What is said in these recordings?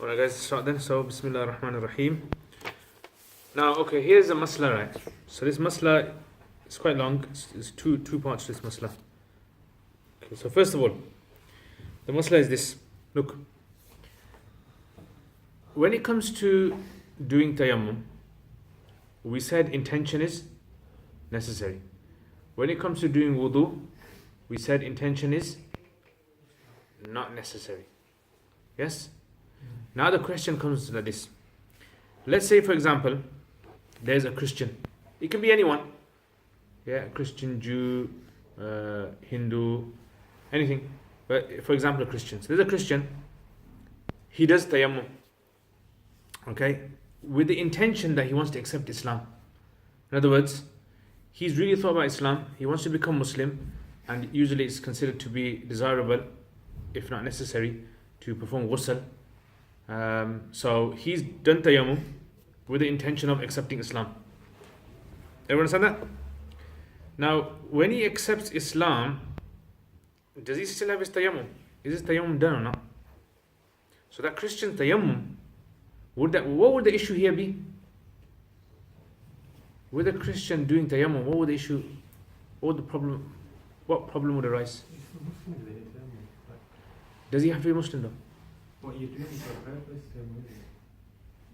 Alright guys, start then. So, Bismillah ar-Rahman ar-Rahim. Now, okay, here's a masla, right? So this masla is quite long. It's two parts to this masla. Okay, so first of all, the masla is this. Look, when it comes to doing tayammum, we said intention is necessary. When it comes to doing wudu, we said intention is not necessary. Yes? Now the question comes like this. Let's say, for example, there's a Christian. It can be anyone. Yeah, Christian, Jew, Hindu, anything. But for example, a Christian. So there's a Christian. He does tayammum. Okay? With the intention that he wants to accept Islam. In other words, he's really thought about Islam. He wants to become Muslim. And usually it's considered to be desirable, if not necessary, to perform ghusl. So he's done tayammum with the intention of accepting Islam. Everyone understand that? Now, when he accepts Islam, does he still have his tayammum? Is his tayammum done or not? So that Christian tayammum, what would the issue here be? With a Christian doing tayammum, what would the issue, what problem would arise? Does he have to be Muslim though? What you're doing for a purpose,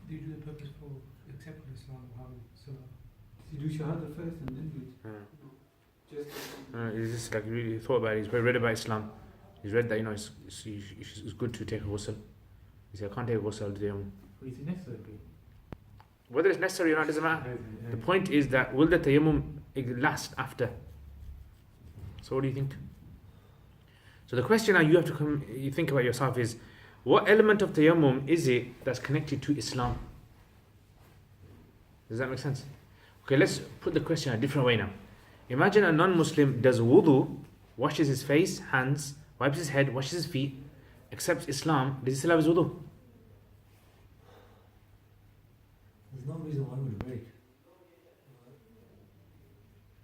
Do you do the purpose for accepting Islam? So you do shahada first and then do it. He's just like really thought about it. He's read about Islam. He's read that it's good to take a ghusl. He said, I can't take a ghusl today. But is it necessary? Whether it's necessary or not doesn't matter. The point is that will the tayammum last after? So what do you think? So the question now you have to you think about yourself is, what element of tayammum is it that's connected to Islam? Does that make sense? Okay, let's put the question a different way now. Imagine a non-Muslim does wudu, washes his face, hands, wipes his head, washes his feet, accepts Islam. Does he still have his wudu? There's no reason why it would break.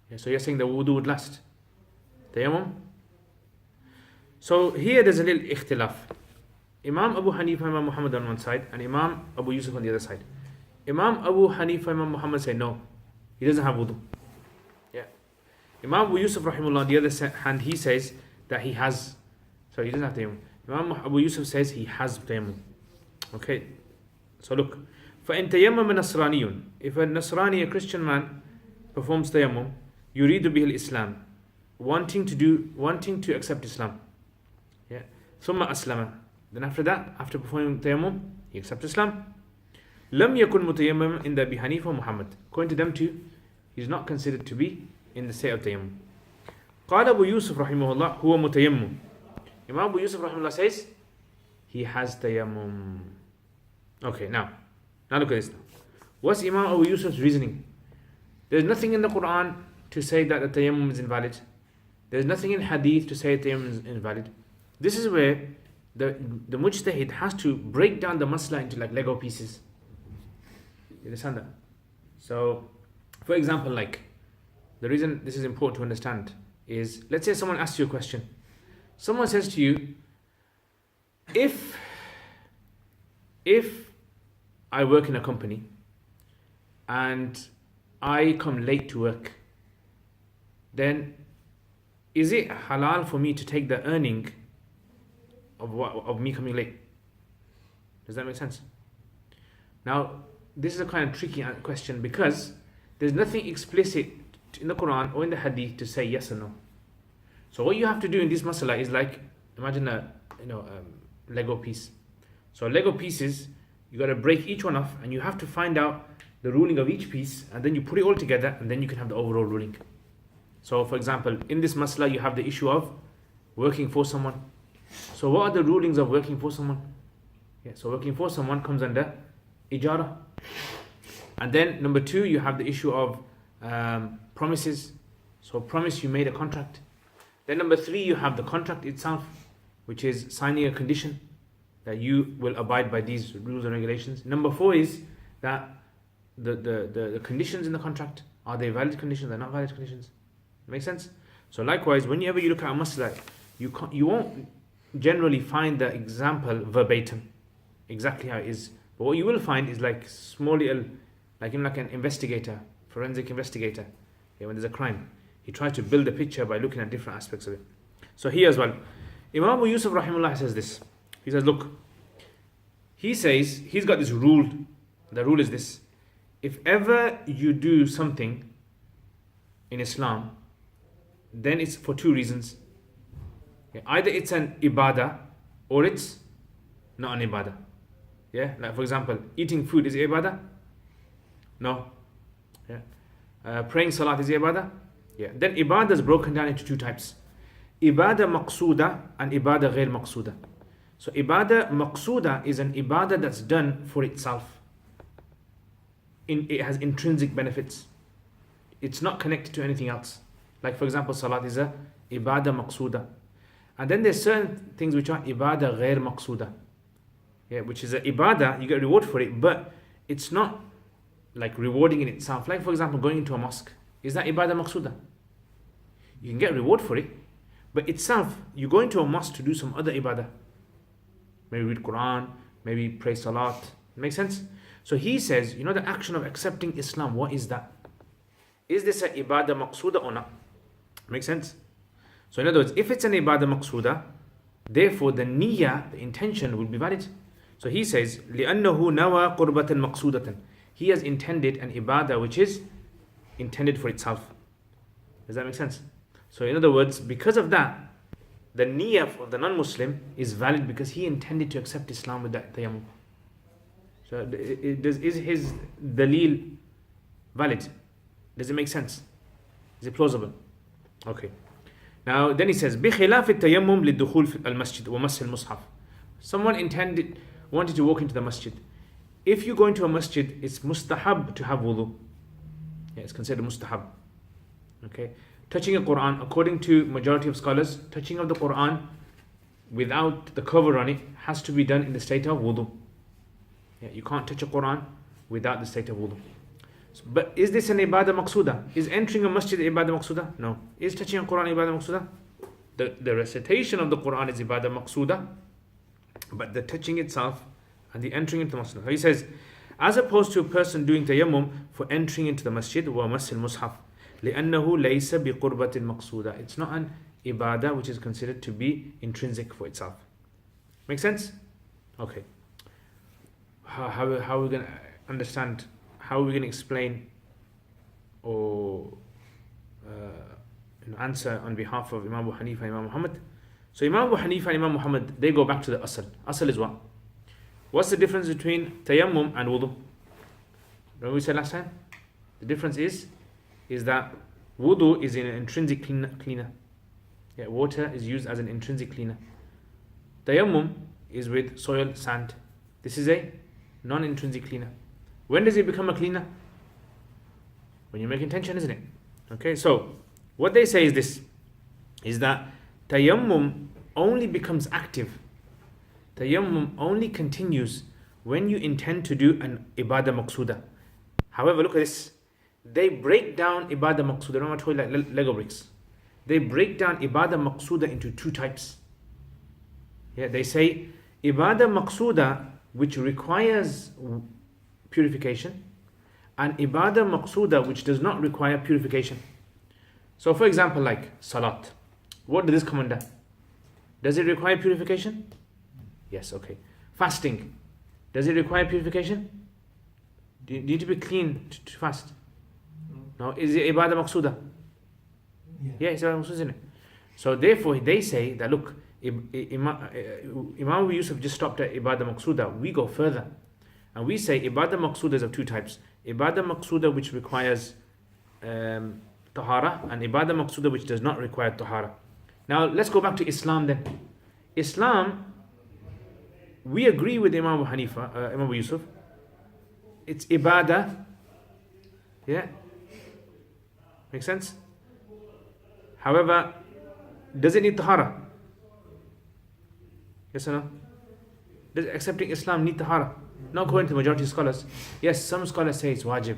Yeah, so you're saying the wudu would last? Tayammum? So here there's a little ikhtilaf. Imam Abu Hanifa, Imam Muhammad on one side, and Imam Abu Yusuf on the other side. Imam Abu Hanifa, Imam Muhammad say no, he doesn't have wudu. Yeah. Imam Abu Yusuf rahimullah on the other hand, he says that he has, sorry, he doesn't have tayammum. Imam Abu Yusuf says he has tayammum. Okay. So look, فَإِن تَيَمَّمَ نَصْرَانِيٌّ, if a Nasrani, a Christian man, performs tayammum, يُرِيدُ بِهِ الْإِسْلَامِ, wanting to accept Islam. Yeah. ثُمَّ أَسْلَمَ, then after that, after performing tayammum, he accepts Islam. لَمْ يَكُنْ مُتَيَمَّمًا إِنْ أَبِي حَنِيفَةَ وَمُحَمَّدٍ, according to them too, he's not considered to be in the state of tayammum. قال أبو يوسف رحمه الله هو متيمم. Imam Abu Yusuf rahimahullah says he has tayammum. Okay, now look at this now. What's Imam Abu Yusuf's reasoning? There's nothing in the Quran to say that the tayammum is invalid. There's nothing in hadith to say tayammum is invalid. This is where the mujtahid has to break down the masla into like Lego pieces. You understand that? So, for example, like, the reason this is important to understand is, let's say someone asks you a question. Someone says to you, if I work in a company and I come late to work, then is it halal for me to take the earning of me coming late? Does that make sense? Now, this is a kind of tricky question because there's nothing explicit in the Quran or in the Hadith to say yes or no. So what you have to do in this masala is like, imagine a Lego piece. So Lego pieces, you got to break each one off and you have to find out the ruling of each piece, and then you put it all together and then you can have the overall ruling. So for example, in this masala you have the issue of working for someone. So what are the rulings of working for someone? Yeah, so working for someone comes under ijara. And then number two, you have the issue of promises. So promise, you made a contract. Then number three, you have the contract itself, which is signing a condition that you will abide by these rules and regulations. Number four is that the conditions in the contract, are they valid conditions, they're not valid conditions? Make sense? So likewise, whenever you look at a masla, you won't generally find the example verbatim. exactly how it is. But what you will find is like small little, like an investigator, forensic investigator. Yeah, when there's a crime, he tries to build a picture by looking at different aspects of it. So here as well, Imam Abu Yusuf rahimahullah says this. He says, look, he says he's got this rule. The rule is this: if ever you do something in Islam, then it's for two reasons. Yeah, either it's an ibadah or it's not an ibadah. Yeah, like for example, eating food is ibadah? No. Yeah. Praying salat is ibadah? Yeah. Then ibadah is broken down into two types: ibadah maqsuda and ibadah ghair maqsuda. So ibadah maqsuda is an ibadah that's done for itself. It has intrinsic benefits. It's not connected to anything else. Like for example, salat is a ibadah maqsuda. And then there's certain things which are ibadah ghair maqsuda. Yeah, which is a ibadah, you get reward for it, but it's not like rewarding in itself. Like for example, going into a mosque. Is that ibadah maqsuda? You can get reward for it, but itself, you go into a mosque to do some other ibadah. Maybe read Quran, maybe pray salat. Make sense? So he says, you know, the action of accepting Islam, what is that? Is this an ibadah maqsuda or not? Make sense? So in other words, if it's an ibadah maqsuda, therefore the niyyah, the intention, will be valid. So he says, لِأَنَّهُ نَوَى قُرْبَةً مَقْصُودَةً. He has intended an ibadah which is intended for itself. Does that make sense? So in other words, because of that, the niyyah of the non-Muslim is valid because he intended to accept Islam with that tayammum. So is his dalil valid? Does it make sense? Is it plausible? Okay. Now then he says, بِخِلَافِ التَّيَمُّمْ لِلدُّخُولِ الْمَسْجِدِ وَمَسِّ الْمُصْحَفِ. Someone wanted to walk into the masjid. If you go into a masjid, it's mustahab to have wudu. Yeah, it's considered mustahab. Okay. Touching a Quran, according to majority of scholars, touching of the Quran without the cover on it has to be done in the state of wudu. Yeah, you can't touch a Quran without the state of wudu. So, but is this an ibadah maqsuda? Is entering a masjid ibadah maqsuda? No. Is touching a Quran ibadah maqsuda? The recitation of the Quran is ibadah maqsuda, but the touching itself and the entering into the masjid. So he says, as opposed to a person doing tayammum for entering into the masjid, wa masil mushaf, لأنه ليس بقربة مقصودة. It's not an ibadah which is considered to be intrinsic for itself. Make sense? Okay. How are we going to understand? How are we going to explain or answer on behalf of Imam Abu Hanifa and Imam Muhammad? So Imam Abu Hanifa and Imam Muhammad, they go back to the asl. Asl is what? What's the difference between tayammum and wudu? Remember we said last time? The difference is that wudu is an intrinsic cleaner. Yeah, water is used as an intrinsic cleaner. Tayammum is with soil, sand. This is a non-intrinsic cleaner. When does it become a cleaner? When you make intention, isn't it? Okay, so what they say is this, is that tayammum only becomes active. Tayammum only continues when you intend to do an ibadah maqsuda. However, look at this. They break down ibadah maqsuda. Remember I told you like Lego bricks. They break down ibadah maqsuda into two types. Yeah, they say ibadah maqsuda which requires purification, and ibadah maqsuda which does not require purification. So for example, like salat. What does this come under? Does it require purification? Yes, okay. Fasting. Does it require purification? Do you need to be clean to fast? No. Is it ibadah maqsuda? Yeah, it's ibadah maqsuda, isn't it? So therefore they say that look, Imam Yusuf just stopped at ibadah maqsuda. We go further. And we say ibadah maqsuda is of two types. Ibadah maqsuda which requires tahara, and ibadah maqsuda which does not require tahara. Now let's go back to Islam then. Islam, we agree with Imam Abu Hanifa, Imam Abu Yusuf. It's ibadah. Yeah? Make sense? However, does it need tahara? Yes or no? Does accepting Islam need tahara? Not according to the majority of scholars. Yes, some scholars say it's wajib,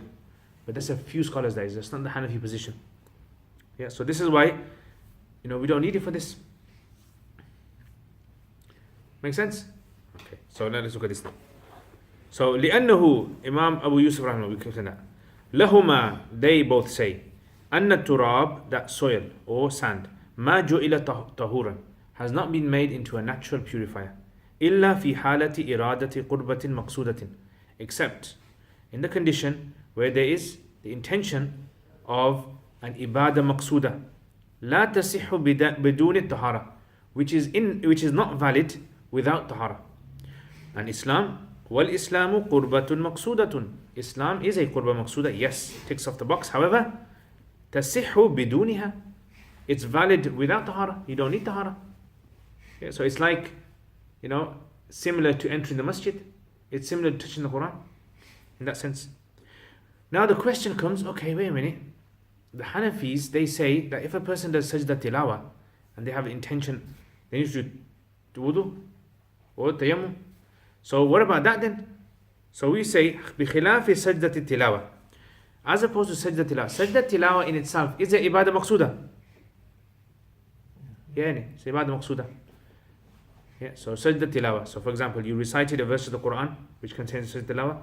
but that's a few scholars that is. That's not the Hanafi position. Yeah, so this is why, we don't need it for this. Make sense? Okay, so now let's look at this now. So لأنه Imam Abu Yusuf rahimahullah, لهما, they both say, أن التراب, that soil or sand, ما جعل طهورا, has not been made into a natural purifier, إلا في حالة إرادة قربة مقصودة, except in the condition where there is the intention of an ibadah maqsuda, لا تصح بدون الطهارة, which is not valid without tahara. And Islam, وَالْإِسْلَامُ قُرْبَةٌ مَقْصُودَةٌ, Islam is a qurba maqsuda, yes, ticks off the box. However, تَصِحُ بِدُونِهَا, it's valid without tahara. You don't need tahara. Okay, so it's like, similar to entering the masjid. It's similar to touching the Quran in that sense. Now the question comes, okay, wait a minute. The Hanafis, they say that if a person does sajda tilawa and they have intention, they need to do wudu or tayammum. So what about that then? So we say بخلاف سجدة التلاوة, as opposed to sajda tilawa. Sajda tilawa in itself is a ibadah maqsuda. Yeah, it's ibadah maqsuda. Yeah, so sajda tilawa. So for example, you recited a verse of the Quran which contains sajda tilawa.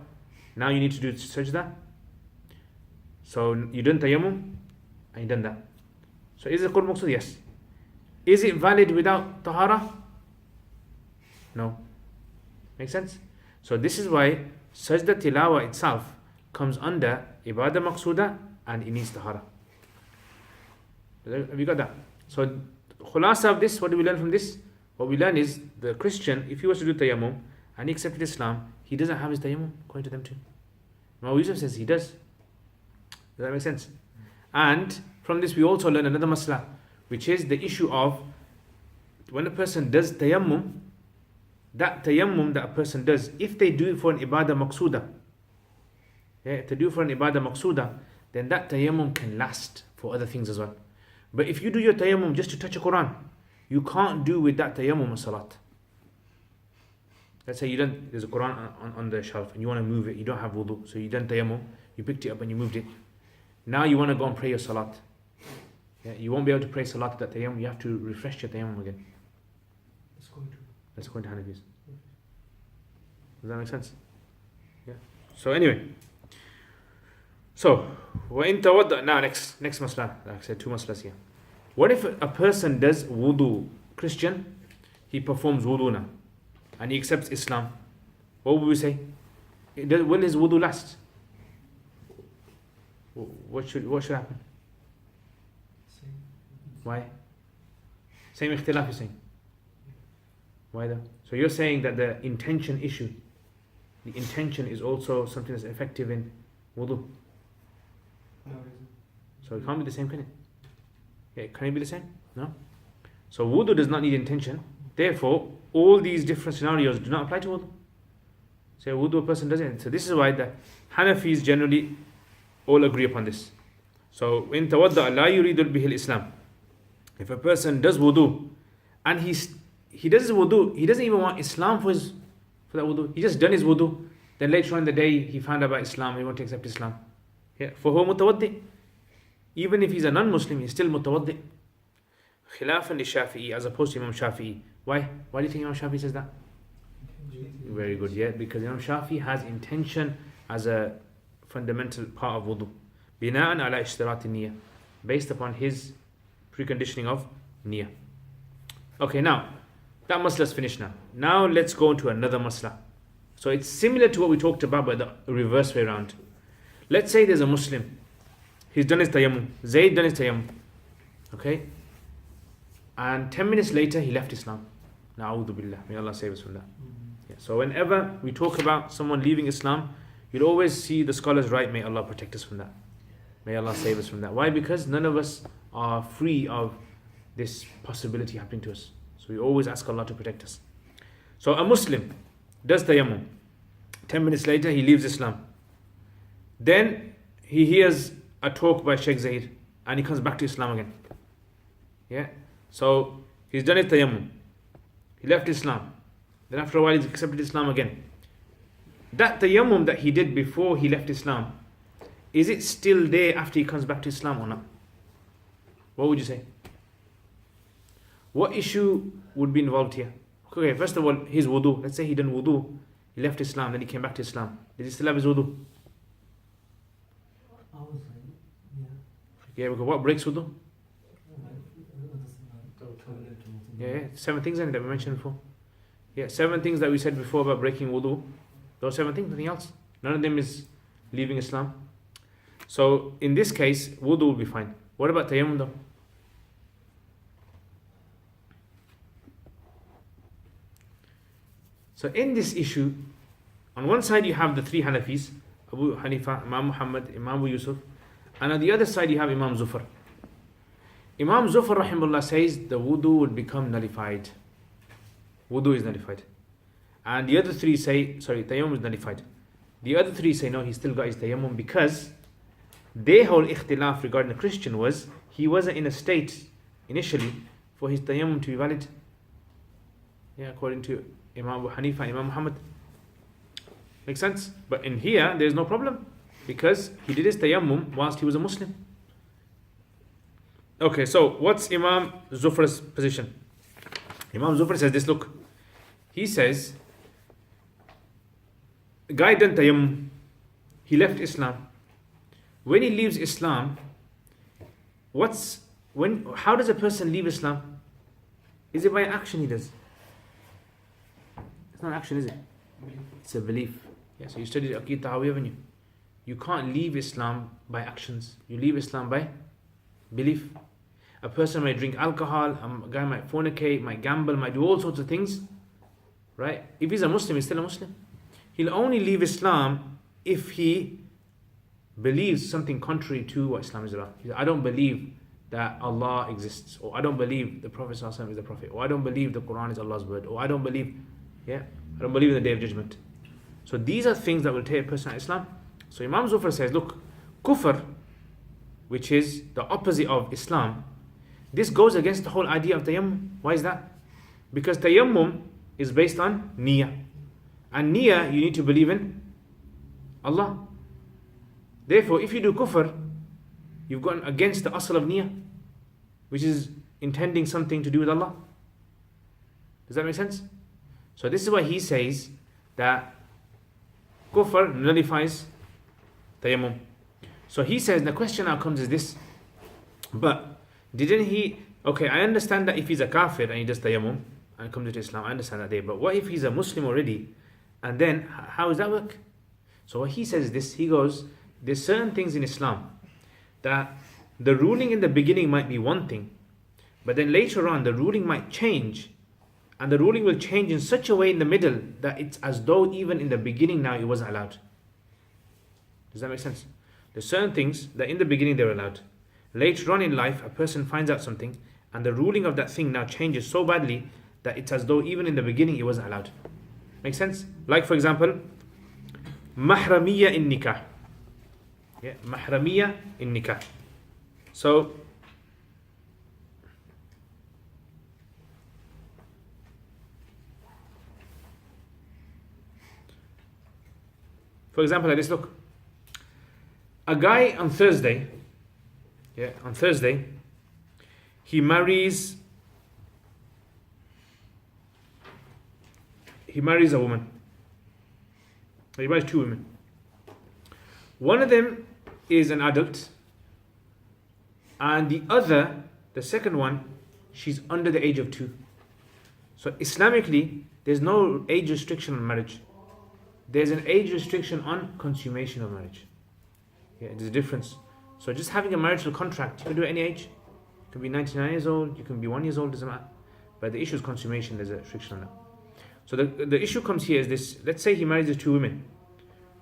Now you need to do sajda. So you done tayammum and you done that. So is it qurba maqsuda? Yes. Is it valid without tahara? No. Make sense? So this is why sajda tilawa itself comes under ibadah maqsuda and it needs tahara. Have you got that? So khulasa of this, what do we learn from this? What we learn is the Christian, if he was to do tayammum and he accepted Islam, he doesn't have his tayammum according to them too. Imam Yusuf says he does. Does that make sense? And from this we also learn another masla, which is the issue of when a person does tayammum, that tayammum that a person does, if they do it for an ibadah maqsuda, to do it for an ibadah maqsuda, then that tayammum can last for other things as well. But if you do your tayammum just to touch a Quran, you can't do with that tayammum a salat. Let's say there's a Quran on the shelf and you want to move it, you don't have wudu, so you done tayammum, you picked it up and you moved it. Now you want to go and pray your salat. You won't be able to pray salat with that tayammum, you have to refresh your tayammum again. That's going to Hanafis. Does that make sense? Yeah. So anyway. So, وَإِن تَوَضَّأَ, now next masla. Like I said, two maslas here. What if a person does wudu, Christian, he performs wudu now, and he accepts Islam? What would we say? Will his wudu last? What should happen? Why? Same ikhtilaf you're saying. Why though? So you're saying that the intention issue, the intention is also something that's effective in wudu. So it can't be the same, can it? Yeah, can it be the same? No. So wudu does not need intention. Therefore, all these different scenarios do not apply to wudu. So wudu a person doesn't. So this is why the Hanafis generally all agree upon this. So in tawadda la yuridu bihi al-Islam. If a person does wudu and he does his wudu, he doesn't even want Islam for that wudu. He just done his wudu. Then later on in the day he found out about Islam. He wants to accept Islam. Yeah, for who mutawaddi? Even if he's a non-Muslim, he's still mutawaddi. Khilafan li Shafi'i, as opposed to Imam Shafi'i. Why? Why do you think Imam Shafi'i says that? Very good, yeah. Because Imam Shafi'i has intention as a fundamental part of wudu. Bina'an ala ishtirati niyyah. Based upon his preconditioning of niyyah. Okay, now, that masla is finished now. Now let's go into another masla. So it's similar to what we talked about, but the reverse way around. Let's say there's a Muslim. He's done his tayammum. Zayd done his tayammum. Okay? And 10 minutes later, he left Islam. Na'udhu billah. May Allah save us from that. Yeah. So whenever we talk about someone leaving Islam, you'll always see the scholars write, may Allah protect us from that. May Allah save us from that. Why? Because none of us are free of this possibility happening to us. So we always ask Allah to protect us. So a Muslim does tayammum. 10 minutes later, he leaves Islam. Then he hears a talk by Sheikh Zaid and he comes back to Islam again. Yeah. So he's done his tayammum. He left Islam. Then after a while he's accepted Islam again. That tayammum that he did before he left Islam, is it still there after he comes back to Islam or not? What would you say? What issue would be involved here? Okay, first of all, his wudu. Let's say he done wudu. He left Islam, then he came back to Islam. Did he still have his wudu? I was saying, yeah. Yeah, because what breaks wudu? Yeah, 7 things that we mentioned before. Yeah, 7 things that we said before about breaking wudu. Those 7 things, nothing else. None of them is leaving Islam. So in this case, wudu will be fine. What about tayammum though? So in this issue, on one side you have the 3 Hanafis, Abu Hanifa, Imam Muhammad, Imam Abu Yusuf, and on the other side you have Imam Zufar. Imam Zufar rahimahullah says the wudu would become nullified. Wudu is nullified. And the other 3 say, sorry, tayammum is nullified. The other 3 say no, he still got his tayammum, because their whole ikhtilaf regarding the Christian was he wasn't in a state initially for his tayammum to be valid. Yeah, according to Imam Abu Hanifa and Imam Muhammad. Makes sense? But in here, there's no problem, because he did his tayammum whilst he was a Muslim. Okay, so what's Imam Zufar's position? Imam Zufar says this, look. He says, a guy done tayammum, he left Islam. When he leaves Islam, how does a person leave Islam? Is it by action he does? It's not action, is it? It's a belief. Yeah, so you studied Aqeedah Tahawiyah, haven't you? You can't leave Islam by actions. You leave Islam by belief. A person might drink alcohol, a guy might fornicate, might gamble, might do all sorts of things. Right? If he's a Muslim, he's still a Muslim. He'll only leave Islam if he believes something contrary to what Islam is about. He says, I don't believe that Allah exists, or I don't believe the Prophet ﷺ is the Prophet, or I don't believe the Quran is Allah's word, or I don't believe in the Day of Judgment. So these are things that will take a person out of Islam. So Imam Zufar says, look, kufr, which is the opposite of Islam, this goes against the whole idea of tayammum. Why is that? Because tayammum is based on niyyah. And niyyah, you need to believe in Allah. Therefore, if you do kufr, you've gone against the asl of niyyah, which is intending something to do with Allah. Does that make sense? So this is why he says that kufr nullifies tayammum. So he says, the question now comes is this, but didn't he, okay, I understand that if he's a kafir and he does tayammum and comes into Islam, I understand that there, but what if he's a Muslim already, and then how does that work? So what he says is this, he goes, there's certain things in Islam that the ruling in the beginning might be one thing, but then later on the ruling might change, and the ruling will change in such a way in the middle that it's as though even in the beginning now it wasn't allowed. Does that make sense? There's certain things that in the beginning they were allowed. Later on in life, a person finds out something, and the ruling of that thing now changes so badly that it's as though even in the beginning it wasn't allowed. Make sense? Like for example, mahramiyya in nikah. Yeah, mahramiyya in nikah. So, for example, like this, look. A guy on Thursday, he marries a woman. He marries 2 women. One of them is an adult, and the second one, she's under the age of 2. So Islamically, there's no age restriction on marriage. There's an age restriction on consummation of marriage. Yeah, there's a difference. So just having a marital contract, you can do it at any age. You can be 99 years old, you can be 1 year old, doesn't matter. But the issue is consummation, there's a restriction on that. So the issue comes here is this, let's say he marries these 2 women.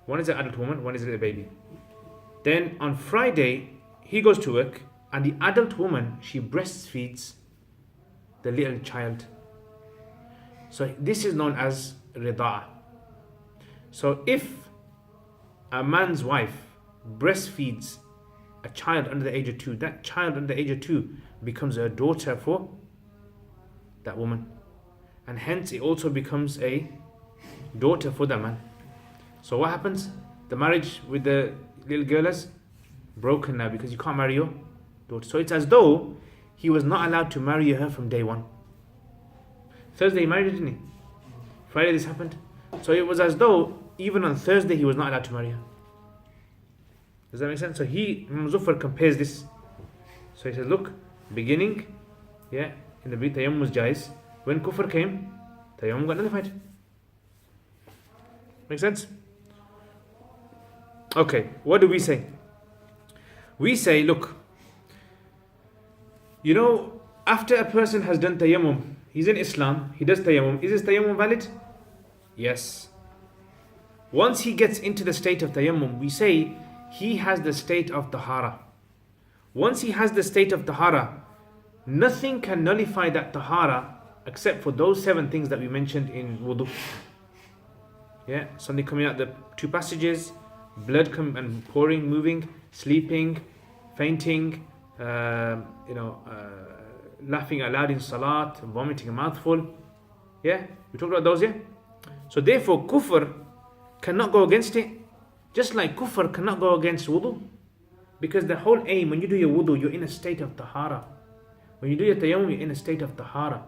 One is an adult woman, one is a little baby. Then on Friday, he goes to work, and the adult woman, she breastfeeds the little child. So this is known as rida'a. So if a man's wife breastfeeds a child under the age of 2, that child under the age of 2 becomes a daughter for that woman, and hence it also becomes a daughter for that man. So what happens? The marriage with the little girl is broken now, because you can't marry your daughter. So it's as though he was not allowed to marry her from day one. Thursday he married, didn't he? Friday this happened. So it was as though even on Thursday he was not allowed to marry her. Does that make sense? So Imam Zufar compares this. So he says, look, beginning, in the tayammum was jais. When kufr came, tayammum got nullified. Make sense? Okay, what do we say? We say, look, after a person has done tayammum, he's in Islam, he does tayammum. Is his tayammum valid? Yes. Once he gets into the state of tayammum, we say he has the state of tahara. Once he has the state of tahara, nothing can nullify that tahara except for those 7 things that we mentioned in wudu. Something coming out the 2 passages, blood and pouring, moving, sleeping, fainting, laughing aloud in salat, vomiting a mouthful. We talked about those, So therefore, kufr cannot go against it. Just like kufr cannot go against wudu. Because the whole aim, when you do your wudu, you're in a state of tahara. When you do your tayammum, you're in a state of tahara.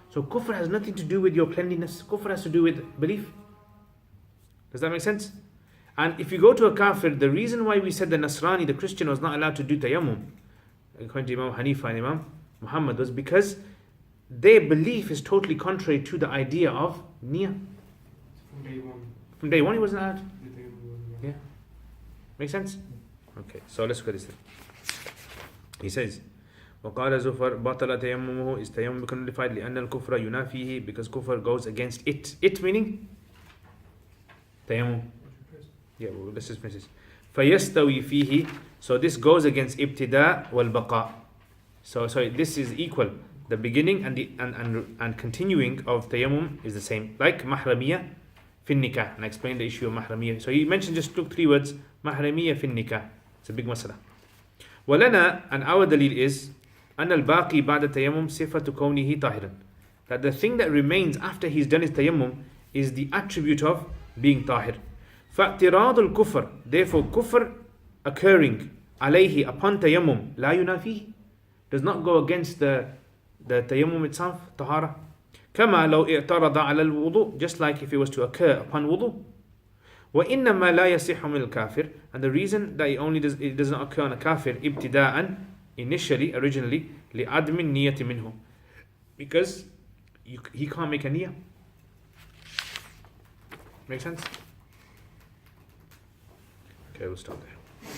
So kufr has nothing to do with your cleanliness. Kufr has to do with belief. Does that make sense? And if you go to a kafir, the reason why we said the Nasrani, the Christian, was not allowed to do tayammum, according to Imam Hanifa and Imam Muhammad, was because their belief is totally contrary to the idea of niyyah. From day one he wasn't allowed. Make sense? Okay, so let's look at this thing. He says, وقال زفر بطل تيممه is tayammum become nullified لأن الكفر ينافيه, because kufr goes against it. It meaning tayammum. Let's just finish this. فيستوي فيه, so this goes against ibtida wal baqa. So this is equal. The beginning and continuing of tayammum is the same. Like mahramiyya fin nikah. And I explained the issue of mahramiyya. So he mentioned, just took 3 words, mahramiyya fin nikah. It's a big masala. ولنا, and our dalil is أن الباقي بعد التيمم صفة كونه طاهرا, that the thing that remains after he's done his tayammum is the attribute of being tahir. فاعتراض الكفر, therefore kufr occurring عليه upon tayammum لا ينافيه, does not go against the tayammum itself, tahara. كما لو اعترض على الوضوء, just like if it was to occur upon wudu. وإنما لا يصح من الكافر, and the reason that it does not occur on a kafir ابتداء, originally لعدم النية منه, because he can't make a niyyah. Make sense? Okay, we'll stop there.